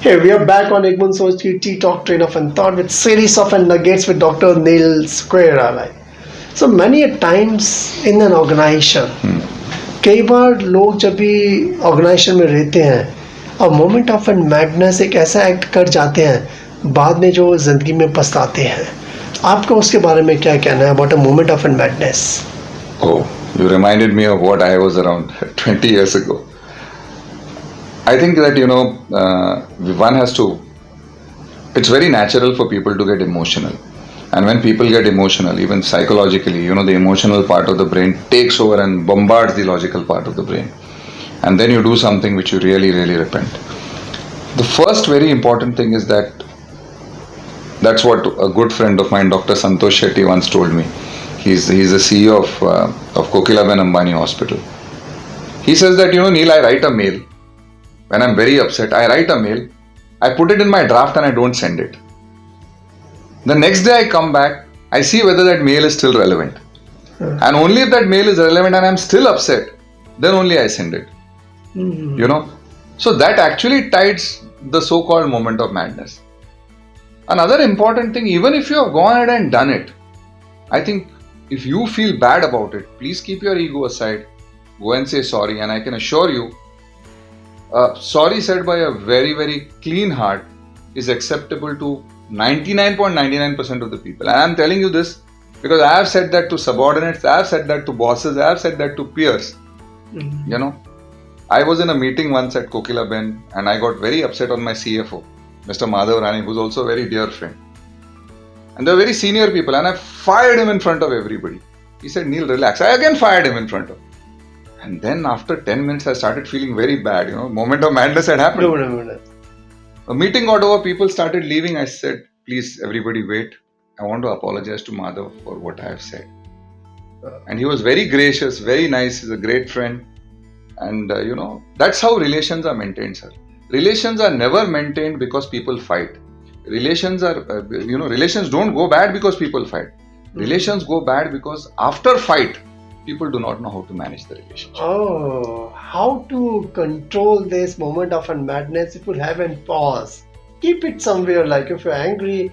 Hey, we are back on Egmont Soch की Tea Talk Train of Thought with series of nuggets with Dr. Niel Sequeira. Like, so many a times in an organization, कई बार लोग जब भी organisation में रहते हैं और moment of an madness एक ऐसा एक्ट कर जाते हैं बाद में जो जिंदगी में पछताते हैं. आपका उसके बारे में क्या कहना है about a moment of an madness? Oh, you reminded me of what I was around 20 years ago. I think that, one has to, it's very natural for people to get emotional. And when people get emotional, even psychologically, the emotional part of the brain takes over and bombards the logical part of the brain. And then you do something which you really, really repent. The first very important thing is that's what a good friend of mine, Dr. Santosh Shetty, once told me. He's the CEO of Kokilaben Ambani Hospital. He says that, Neil, I write a mail. When I'm very upset, I write a mail, I put it in my draft and I don't send it. The next day I come back, I see whether that mail is still relevant. And only if that mail is relevant and I'm still upset, then only I send it. So that actually tides the so-called moment of madness. Another important thing, even if you have gone ahead and done it, I think if you feel bad about it, please keep your ego aside, go and say sorry, and I can assure you, sorry said by a very, very clean heart is acceptable to 99.99% of the people. And I'm telling you this because I have said that to subordinates, I have said that to bosses, I have said that to peers. I was in a meeting once at Kokilaben and I got very upset on my CFO, Mr. Madhav Rani, who's also a very dear friend. And they're very senior people and I fired him in front of everybody. He said, Neil, relax. I again fired him in front of. And then after 10 minutes, I started feeling very bad. Moment of madness had happened. A meeting got over, people started leaving. I said, please, everybody wait. I want to apologize to Madhav for what I have said. And he was very gracious, very nice. He's a great friend. And, that's how relations are maintained, sir. Relations are never maintained because people fight. Relations don't go bad because people fight. Relations go bad because after fight, people do not know how to manage the relationship. Oh, how to control this moment of madness? If you have a pause, keep it somewhere. Like if you're angry,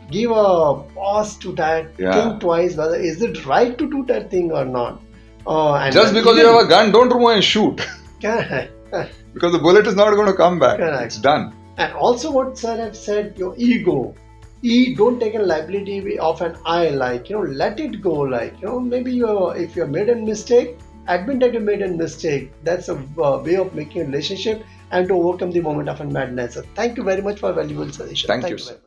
give a pause to that. Yeah. Think twice whether is it right to do that thing or not. And just because you have a gun, don't go and shoot. Correct. Because the bullet is not going to come back. Correct. It's done. And also what sir have said, your ego. Don't take a liability of an I, let it go, maybe if you made a mistake, admit that you made a mistake. That's a way of making a relationship and to overcome the moment of a madness. So thank you very much for a valuable suggestion. Thank you, sir.